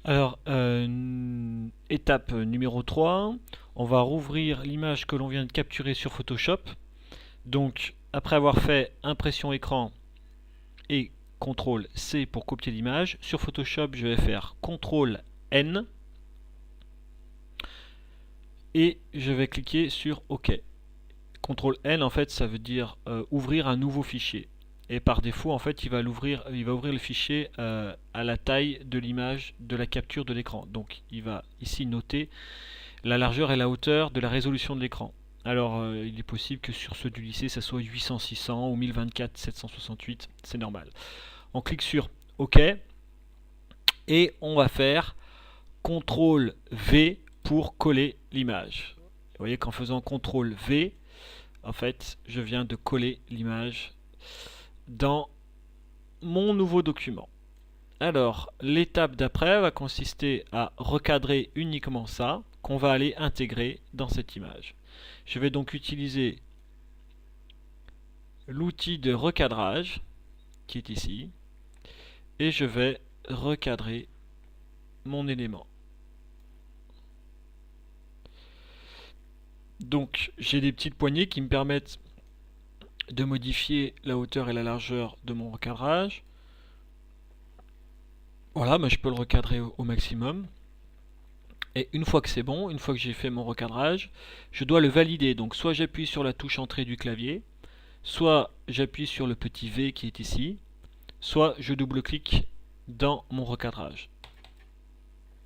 Alors, étape numéro 3, on va rouvrir l'image que l'on vient de capturer sur Photoshop. Donc, après avoir fait impression écran et CTRL C pour copier l'image, sur Photoshop, je vais faire CTRL N et je vais cliquer sur OK. CTRL N, en fait, ça veut dire ouvrir un nouveau fichier. Et par défaut, en fait, il va ouvrir le fichier à la taille de l'image de la capture de l'écran. Donc, il va ici noter la largeur et la hauteur de la résolution de l'écran. Alors, il est possible que sur ceux du lycée, ça soit 800-600 ou 1024-768, c'est normal. On clique sur OK et on va faire CTRL V pour coller l'image. Vous voyez qu'en faisant CTRL V, en fait, je viens de coller l'image dans mon nouveau document. Alors, l'étape d'après va consister à recadrer uniquement ça, qu'on va aller intégrer dans cette image. Je vais donc utiliser l'outil de recadrage, qui est ici, et je vais recadrer mon élément. Donc, j'ai des petites poignées qui me permettent de modifier la hauteur et la largeur de mon recadrage. Voilà, mais je peux le recadrer au maximum. Et une fois que c'est bon, une fois que j'ai fait mon recadrage, je dois le valider. Donc soit j'appuie sur la touche entrée du clavier, soit j'appuie sur le petit V qui est ici, soit je double-clique dans mon recadrage.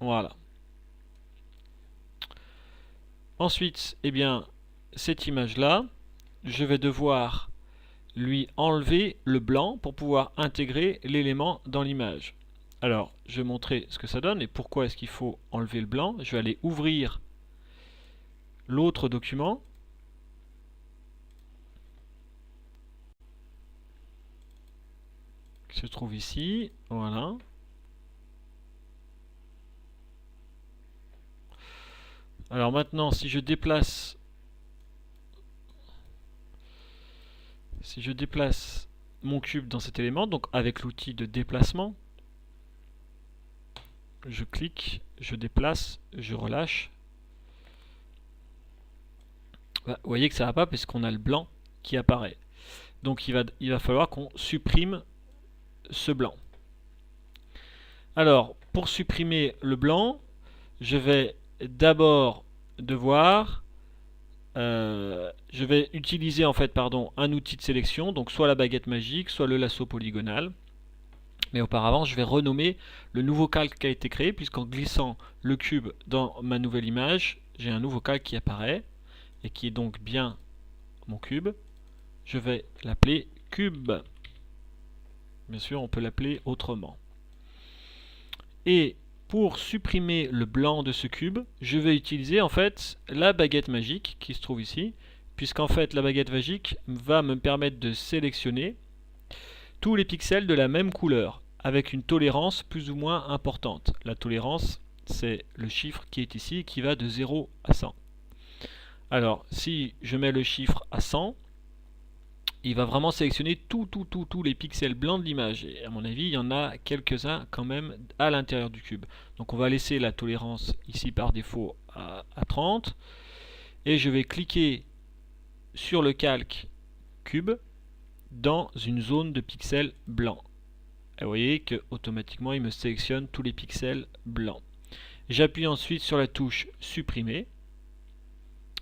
Voilà. Ensuite, eh bien, cette image-là, je vais devoir lui enlever le blanc pour pouvoir intégrer l'élément dans l'image. Alors, je vais montrer ce que ça donne et pourquoi est-ce qu'il faut enlever le blanc. Je vais aller ouvrir l'autre document. Qui se trouve ici. Voilà. Alors maintenant, si je déplace mon cube dans cet élément, donc avec l'outil de déplacement, je clique, je déplace, je relâche. Bah, vous voyez que ça ne va pas puisqu'on a le blanc qui apparaît. Donc il va falloir qu'on supprime ce blanc. Alors, pour supprimer le blanc, je vais d'abord devoir je vais utiliser en fait un outil de sélection, donc soit la baguette magique, soit le lasso polygonal. Mais auparavant, je vais renommer le nouveau calque qui a été créé, puisqu'en glissant le cube dans ma nouvelle image, j'ai un nouveau calque qui apparaît, et qui est donc bien mon cube. Je vais l'appeler cube. Bien sûr, on peut l'appeler autrement. Et pour supprimer le blanc de ce cube, je vais utiliser en fait la baguette magique qui se trouve ici, puisqu'en fait la baguette magique va me permettre de sélectionner tous les pixels de la même couleur, avec une tolérance plus ou moins importante. La tolérance, c'est le chiffre qui est ici, qui va de 0 à 100. Alors, si je mets le chiffre à 100, il va vraiment sélectionner tous les pixels blancs de l'image. Et à mon avis, il y en a quelques-uns quand même à l'intérieur du cube. Donc on va laisser la tolérance ici par défaut à 30. Et je vais cliquer sur le calque cube dans une zone de pixels blancs. Et vous voyez que automatiquement il me sélectionne tous les pixels blancs. J'appuie ensuite sur la touche supprimer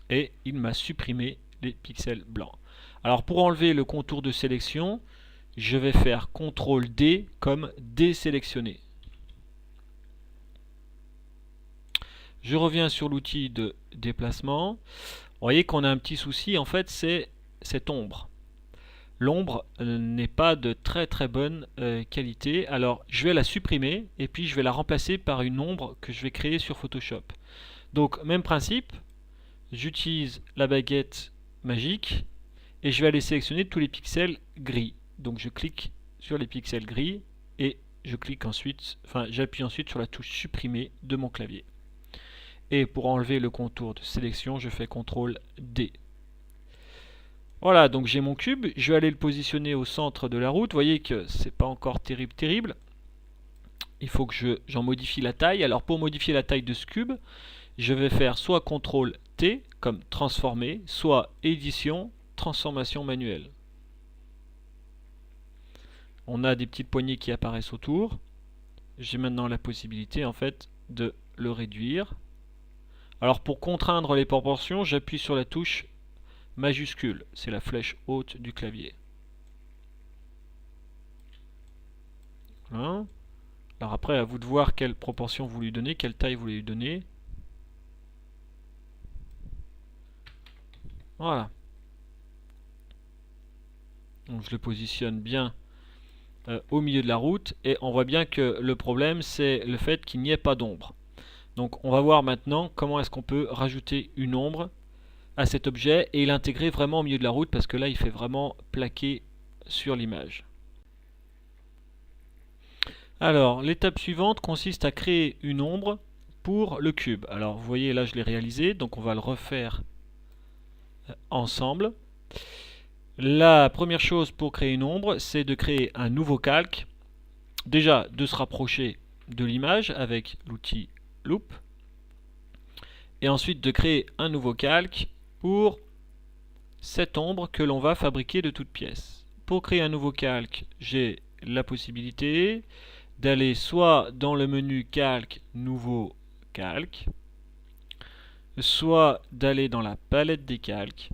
et il m'a supprimé les pixels blancs. Alors pour enlever le contour de sélection, je vais faire CTRL D comme désélectionner. Je reviens sur l'outil de déplacement. Vous voyez qu'on a un petit souci, en fait, c'est cette ombre. L'ombre n'est pas de très bonne qualité. Alors je vais la supprimer et puis je vais la remplacer par une ombre que je vais créer sur Photoshop. Donc même principe, j'utilise la baguette magique et je vais aller sélectionner tous les pixels gris. Donc je clique sur les pixels gris et je clique ensuite, j'appuie ensuite sur la touche supprimer de mon clavier. Et pour enlever le contour de sélection, je fais CTRL D. Voilà, donc j'ai mon cube, je vais aller le positionner au centre de la route. Vous voyez que c'est pas encore terrible. il faut que j'en modifie la taille. Alors pour modifier la taille de ce cube, je vais faire soit CTRL T comme transformer, soit édition, transformation manuelle. On a des petites poignées qui apparaissent autour. J'ai maintenant la possibilité en fait de le réduire. Alors pour contraindre les proportions, j'appuie sur la touche majuscule, c'est la flèche haute du clavier. Voilà. Alors après, à vous de voir quelle proportion vous lui donnez, quelle taille vous lui donnez. Voilà. Donc je le positionne bien au milieu de la route et on voit bien que le problème c'est le fait qu'il n'y ait pas d'ombre. Donc on va voir maintenant comment est-ce qu'on peut rajouter une ombre à cet objet et l'intégrer vraiment au milieu de la route parce que là il fait vraiment plaquer sur l'image. Alors l'étape suivante consiste à créer une ombre pour le cube. Alors vous voyez là je l'ai réalisé, donc on va le refaire ensemble. La première chose pour créer une ombre, c'est de créer un nouveau calque. Déjà, de se rapprocher de l'image avec l'outil Loop. Et ensuite de créer un nouveau calque pour cette ombre que l'on va fabriquer de toutes pièces. Pour créer un nouveau calque, j'ai la possibilité d'aller soit dans le menu Calque, Nouveau calque, soit d'aller dans la palette des calques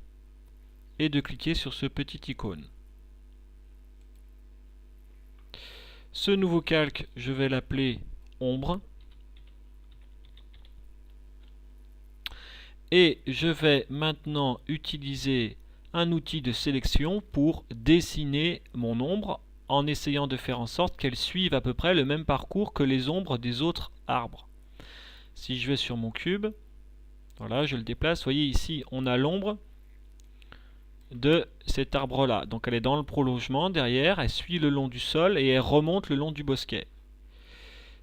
et de cliquer sur ce petit icône. Ce nouveau calque, je vais l'appeler ombre. Et je vais maintenant utiliser un outil de sélection pour dessiner mon ombre en essayant de faire en sorte qu'elle suive à peu près le même parcours que les ombres des autres arbres. Si je vais sur mon cube, voilà, je le déplace, vous voyez ici on a l'ombre de cet arbre là, donc elle est dans le prolongement derrière, elle suit le long du sol et elle remonte le long du bosquet.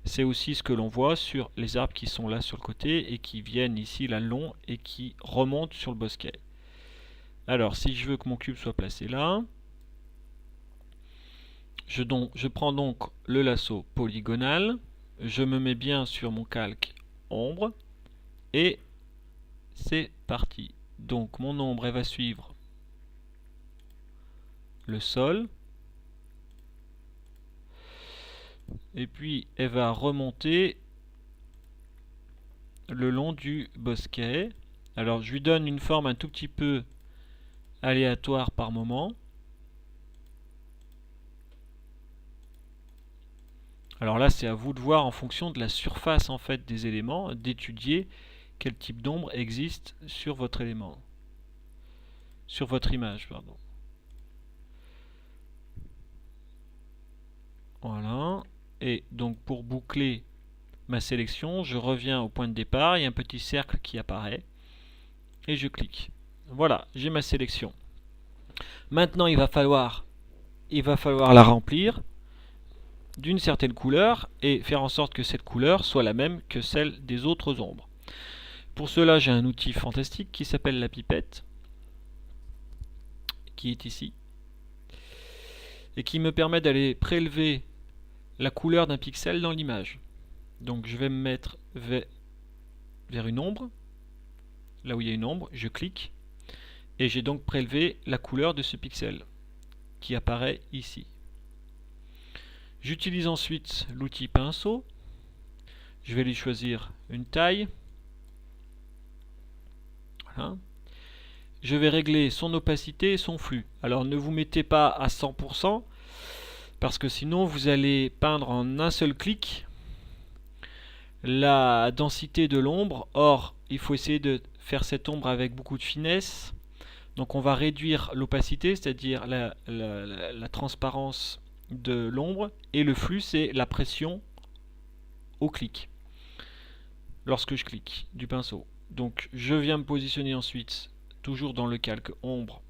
C'est aussi ce que l'on voit sur les arbres qui sont là sur le côté et qui viennent ici là long et qui remontent sur le bosquet. Alors si je veux que mon cube soit placé là, je prends donc le lasso polygonal, je me mets bien sur mon calque ombre et c'est parti. Donc mon ombre elle va suivre le sol et puis elle va remonter le long du bosquet. Alors je lui donne une forme un tout petit peu aléatoire par moment. Alors là c'est à vous de voir en fonction de la surface en fait des éléments, d'étudier quel type d'ombre existe sur votre élément, sur votre image, pardon. Voilà. Et donc pour boucler ma sélection, je reviens au point de départ, il y a un petit cercle qui apparaît et je clique. Voilà, j'ai ma sélection. Maintenant il va falloir la remplir d'une certaine couleur et faire en sorte que cette couleur soit la même que celle des autres ombres. Pour cela, j'ai un outil fantastique qui s'appelle la pipette, qui est ici, et qui me permet d'aller prélever la couleur d'un pixel dans l'image. Donc je vais me mettre vers une ombre, là où il y a une ombre, je clique, et j'ai donc prélevé la couleur de ce pixel, qui apparaît ici. J'utilise ensuite l'outil pinceau, je vais lui choisir une taille, voilà. Je vais régler son opacité et son flux. Alors ne vous mettez pas à 100% parce que sinon vous allez peindre en un seul clic la densité de l'ombre. Or, il faut essayer de faire cette ombre avec beaucoup de finesse. Donc on va réduire l'opacité, c'est-à-dire la transparence de l'ombre, et le flux c'est la pression au clic, lorsque je clique du pinceau. Donc je viens me positionner ensuite toujours dans le calque ombre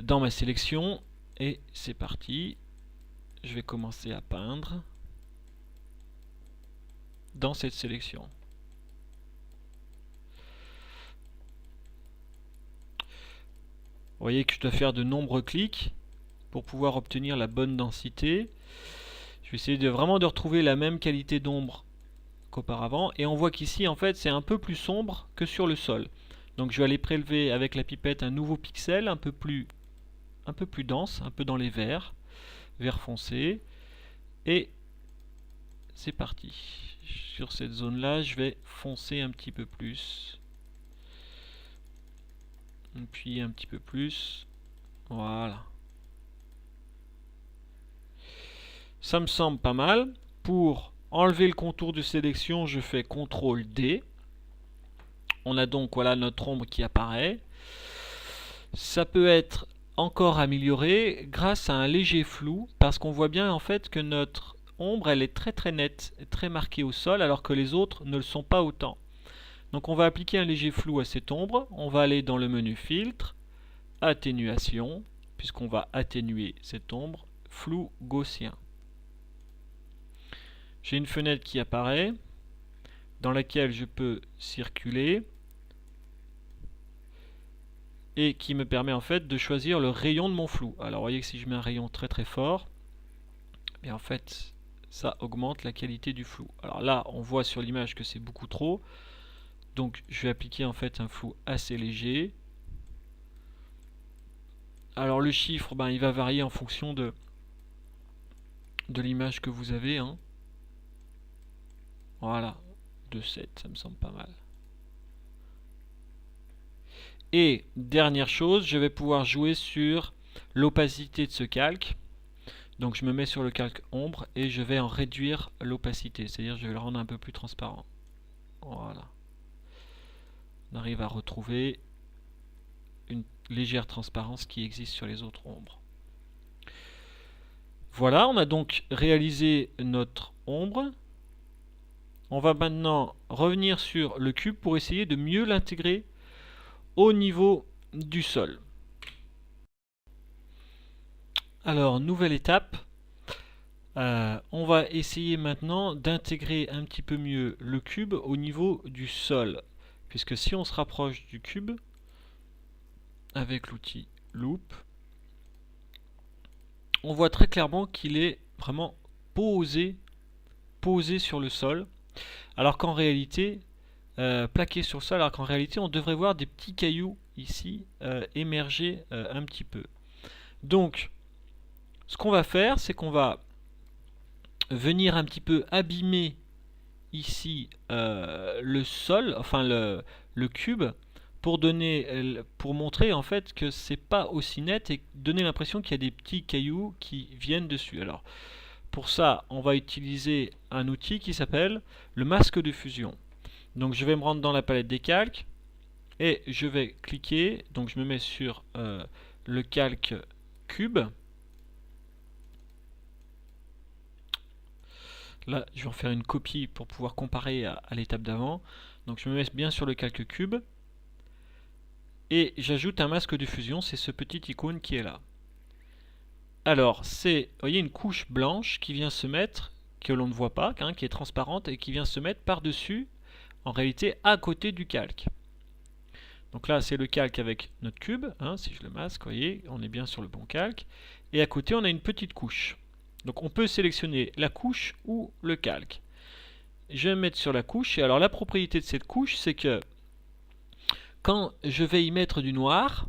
dans ma sélection et c'est parti. Je vais commencer à peindre dans cette sélection. Vous voyez que je dois faire de nombreux clics pour pouvoir obtenir la bonne densité. Je vais essayer vraiment de retrouver la même qualité d'ombre qu'auparavant. Et on voit qu'ici, en fait, c'est un peu plus sombre que sur le sol. Donc je vais aller prélever avec la pipette un nouveau pixel un peu plus dense, un peu dans les verts, vert foncé. Et c'est parti. Sur cette zone-là, je vais foncer un petit peu plus. Et puis un petit peu plus. Voilà. Ça me semble pas mal. Pour enlever le contour de sélection, je fais CTRL D. On a donc voilà notre ombre qui apparaît. Ça peut être encore amélioré grâce à un léger flou, parce qu'on voit bien en fait que notre ombre elle est très nette, très marquée au sol, alors que les autres ne le sont pas autant. Donc on va appliquer un léger flou à cette ombre. On va aller dans le menu filtre, atténuation, puisqu'on va atténuer cette ombre, flou gaussien. J'ai une fenêtre qui apparaît, dans laquelle je peux circuler, et qui me permet en fait de choisir le rayon de mon flou. Alors vous voyez que si je mets un rayon très fort, et en fait ça augmente la qualité du flou. Alors là on voit sur l'image que c'est beaucoup trop, donc je vais appliquer en fait un flou assez léger. Alors le chiffre, ben, il va varier en fonction de l'image que vous avez, hein. Voilà, 2,7, ça me semble pas mal. Et dernière chose, je vais pouvoir jouer sur l'opacité de ce calque. Donc je me mets sur le calque ombre et je vais en réduire l'opacité, c'est-à-dire je vais le rendre un peu plus transparent. Voilà. On arrive à retrouver une légère transparence qui existe sur les autres ombres. Voilà, on a donc réalisé notre ombre. On va maintenant revenir sur le cube pour essayer de mieux l'intégrer au niveau du sol. Alors, nouvelle étape. On va essayer maintenant d'intégrer un petit peu mieux le cube au niveau du sol. Puisque si on se rapproche du cube avec l'outil Loop, on voit très clairement qu'il est vraiment posé sur le sol. Alors qu'en réalité, plaqué sur le sol, alors qu'en réalité on devrait voir des petits cailloux ici émerger un petit peu. Donc, ce qu'on va faire, c'est qu'on va venir un petit peu abîmer ici le sol, enfin le cube, pour montrer en fait que c'est pas aussi net et donner l'impression qu'il y a des petits cailloux qui viennent dessus. Alors pour ça, on va utiliser un outil qui s'appelle le masque de fusion. Donc je vais me rendre dans la palette des calques et je vais cliquer, donc je me mets sur le calque cube. Là, je vais en faire une copie pour pouvoir comparer à l'étape d'avant. Donc je me mets bien sur le calque cube. Et j'ajoute un masque de fusion, c'est ce petit icône qui est là. Alors, c'est, vous voyez, une couche blanche qui vient se mettre, que l'on ne voit pas, hein, qui est transparente, et qui vient se mettre par-dessus, en réalité, à côté du calque. Donc là, c'est le calque avec notre cube, hein, si je le masque, vous voyez, on est bien sur le bon calque. Et à côté, on a une petite couche. Donc on peut sélectionner la couche ou le calque. Je vais me mettre sur la couche, et alors la propriété de cette couche, c'est que quand je vais y mettre du noir,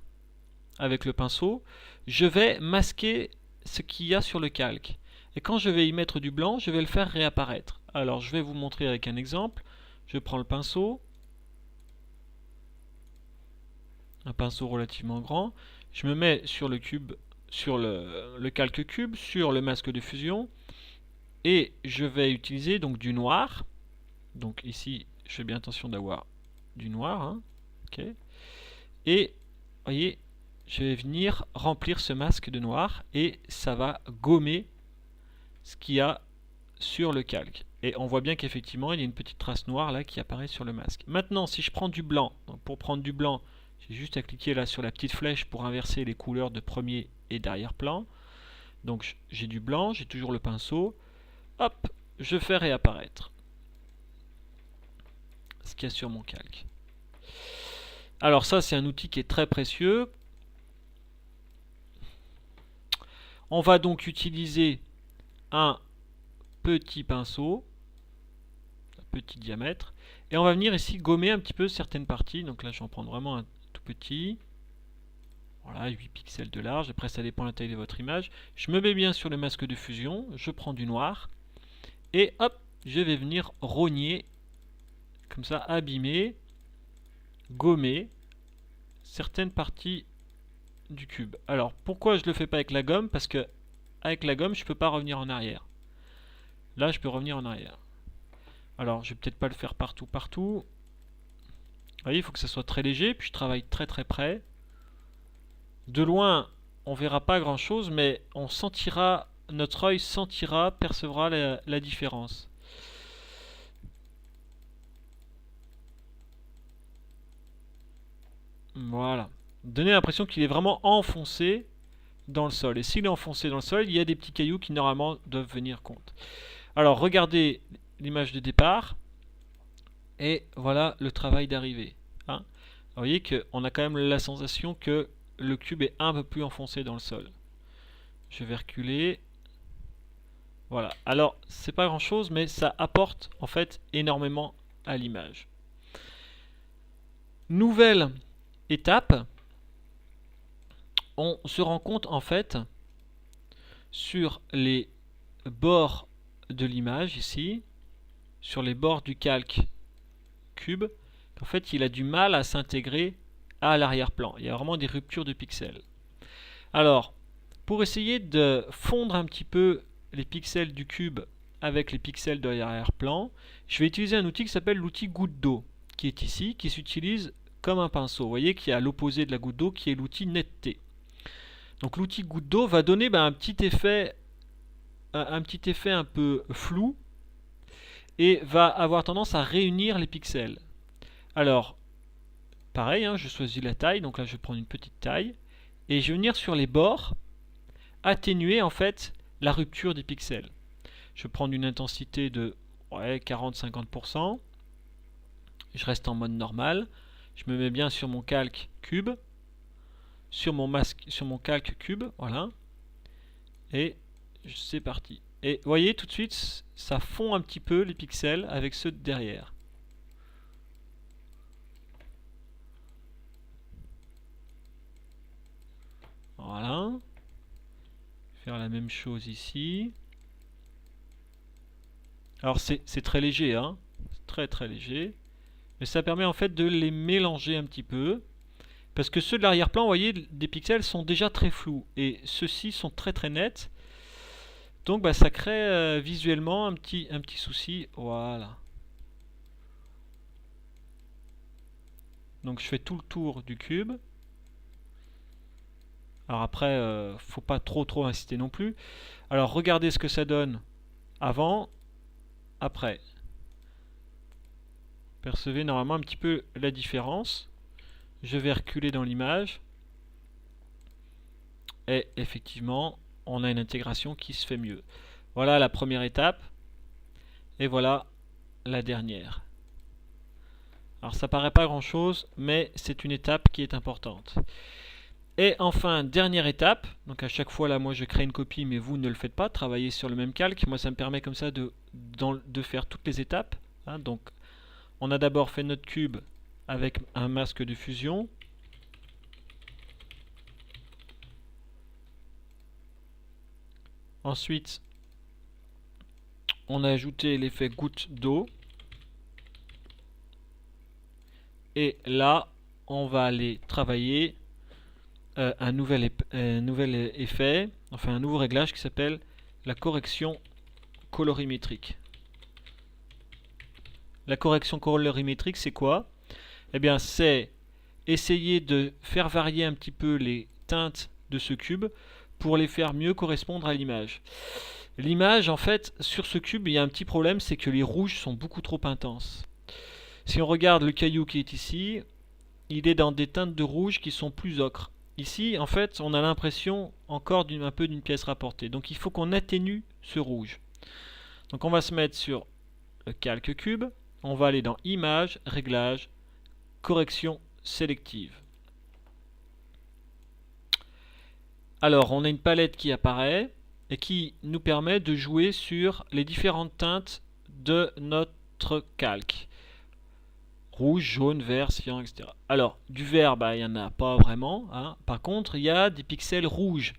avec le pinceau, je vais masquer ce qu'il y a sur le calque. Et quand je vais y mettre du blanc, je vais le faire réapparaître. Alors je vais vous montrer avec un exemple. Je prends le pinceau, un pinceau relativement grand, je me mets sur le cube, sur le calque cube, sur le masque de fusion, et je vais utiliser donc du noir. Donc ici, je fais bien attention d'avoir du noir, hein. Okay. Et vous voyez, je vais venir remplir ce masque de noir et ça va gommer ce qu'il y a sur le calque. Et on voit bien qu'effectivement il y a une petite trace noire là qui apparaît sur le masque. Maintenant, si je prends du blanc, donc pour prendre du blanc, j'ai juste à cliquer là sur la petite flèche pour inverser les couleurs de premier et d'arrière-plan. Donc j'ai du blanc, j'ai toujours le pinceau. Hop, je fais réapparaître ce qu'il y a sur mon calque. Alors ça, c'est un outil qui est très précieux. On va donc utiliser un petit pinceau, un petit diamètre, et on va venir ici gommer un petit peu certaines parties. Donc là je vais en prendre vraiment un tout petit. Voilà, 8 pixels de large, après ça dépend de la taille de votre image. Je me mets bien sur le masque de fusion, je prends du noir, et hop, je vais venir rogner, comme ça, abîmer, gommer certaines parties du cube. Alors, pourquoi je ne le fais pas avec la gomme? Parce que avec la gomme, je ne peux pas revenir en arrière. Là, je peux revenir en arrière. Alors, je vais peut-être pas le faire partout. Vous voyez, il faut que ça soit très léger, puis je travaille très très près. De loin, on verra pas grand chose, mais on sentira, notre œil sentira, percevra la différence. Voilà. Donner l'impression qu'il est vraiment enfoncé dans le sol. Et s'il est enfoncé dans le sol, il y a des petits cailloux qui normalement doivent venir compte. Alors regardez l'image de départ. Et voilà le travail d'arrivée. Hein. Vous voyez qu'on a quand même la sensation que le cube est un peu plus enfoncé dans le sol. Je vais reculer. Voilà. Alors, c'est pas grand chose, mais ça apporte en fait énormément à l'image. Nouvelle étape. On se rend compte en fait sur les bords de l'image ici, sur les bords du calque cube, qu'en fait il a du mal à s'intégrer à l'arrière-plan. Il y a vraiment des ruptures de pixels. Alors, pour essayer de fondre un petit peu les pixels du cube avec les pixels de l'arrière-plan, je vais utiliser un outil qui s'appelle l'outil goutte d'eau, qui est ici, qui s'utilise comme un pinceau. Vous voyez qu'il y a l'opposé de la goutte d'eau qui est l'outil netteté. Donc l'outil goutte d'eau va donner un petit effet un peu flou et va avoir tendance à réunir les pixels. Alors, pareil, hein, je choisis la taille, donc là je vais prendre une petite taille, et je vais venir sur les bords, atténuer en fait la rupture des pixels. Je vais prendre une intensité de 40-50%, je reste en mode normal, je me mets bien sur mon calque cube, sur mon calque cube, voilà, et c'est parti. Et vous voyez tout de suite, ça fond un petit peu les pixels avec ceux de derrière. Voilà. Faire la même chose ici. Alors c'est très léger, hein. Très très léger. Mais ça permet en fait de les mélanger un petit peu. Parce que ceux de l'arrière-plan, vous voyez, des pixels sont déjà très flous. Et ceux-ci sont très très nets. Donc ça crée visuellement un petit souci. Voilà. Donc je fais tout le tour du cube. Alors après, faut pas trop insister non plus. Alors regardez ce que ça donne avant, après. Percevez normalement un petit peu la différence. Je vais reculer dans l'image. Et effectivement, on a une intégration qui se fait mieux. Voilà la première étape. Et voilà la dernière. Alors ça paraît pas grand chose, mais c'est une étape qui est importante. Et enfin, dernière étape, donc à chaque fois là moi je crée une copie mais vous ne le faites pas, travaillez sur le même calque, moi ça me permet comme ça de faire toutes les étapes. Hein, donc on a d'abord fait notre cube avec un masque de fusion. Ensuite, on a ajouté l'effet goutte d'eau. Et là, on va aller travailler un nouvel effet, enfin un nouveau réglage qui s'appelle la correction colorimétrique. La correction colorimétrique, c'est quoi? Eh bien, c'est essayer de faire varier un petit peu les teintes de ce cube pour les faire mieux correspondre à l'image. L'image, en fait, sur ce cube, il y a un petit problème, c'est que les rouges sont beaucoup trop intenses. Si on regarde le caillou qui est ici, il est dans des teintes de rouge qui sont plus ocre. Ici, en fait, on a l'impression encore un peu d'une pièce rapportée. Donc il faut qu'on atténue ce rouge. Donc on va se mettre sur le calque cube. On va aller dans Images, Réglages, Correction sélective. Alors, on a une palette qui apparaît. et qui nous permet de jouer sur les différentes teintes de notre calque. Rouge, jaune, vert, cyan, etc. Alors, du vert, il n'y en a pas vraiment, hein. Par contre, il y a des pixels rouges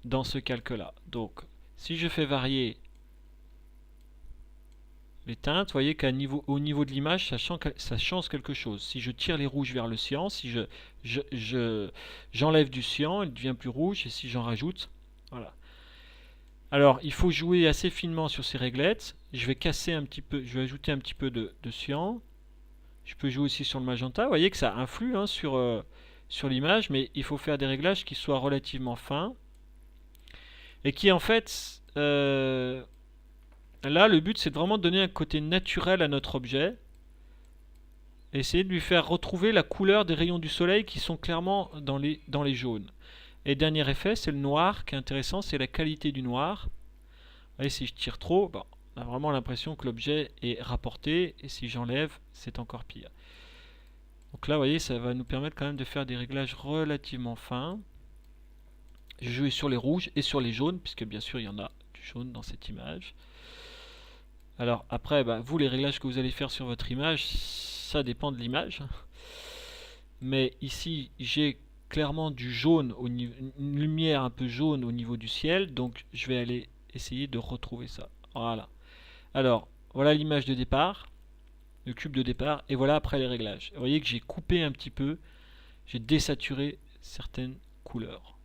dans ce calque-là. Donc, si je fais varier les teintes, vous voyez qu'au niveau de l'image, ça change quelque chose. Si je tire les rouges vers le cyan, si j'enlève du cyan, il devient plus rouge, et si j'en rajoute, voilà. Alors, il faut jouer assez finement sur ces réglettes. Je vais casser un petit peu, je vais ajouter un petit peu de cyan. Je peux jouer aussi sur le magenta. Vous voyez que ça influe, hein, sur l'image, mais il faut faire des réglages qui soient relativement fins. Et qui en fait, là le but c'est vraiment de donner un côté naturel à notre objet. Essayer de lui faire retrouver la couleur des rayons du soleil qui sont clairement dans les jaunes. Et dernier effet, c'est le noir qui est intéressant, c'est la qualité du noir. Vous voyez, si je tire trop, bon, on a vraiment l'impression que l'objet est rapporté, et si j'enlève, c'est encore pire. Donc là, vous voyez, ça va nous permettre quand même de faire des réglages relativement fins. Je joue sur les rouges et sur les jaunes, puisque bien sûr, il y en a du jaune dans cette image. Alors après, vous, les réglages que vous allez faire sur votre image, ça dépend de l'image. Mais ici, j'ai clairement du jaune, une lumière un peu jaune au niveau du ciel, donc je vais aller essayer de retrouver ça. Voilà. Alors, voilà l'image de départ, le cube de départ, et voilà après les réglages. Vous voyez que j'ai coupé un petit peu, j'ai désaturé certaines couleurs.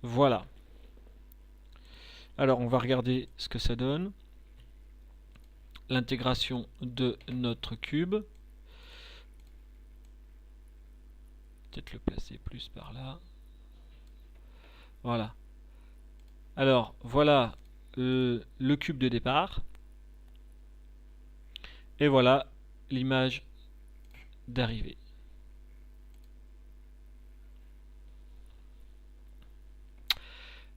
Voilà. Alors, on va regarder ce que ça donne. L'intégration de notre cube. Peut-être le placer plus par là. Voilà. Alors, voilà le cube de départ. Et voilà l'image d'arrivée.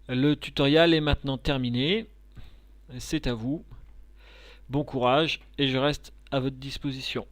Le tutoriel est maintenant terminé. C'est à vous. Bon courage et je reste à votre disposition.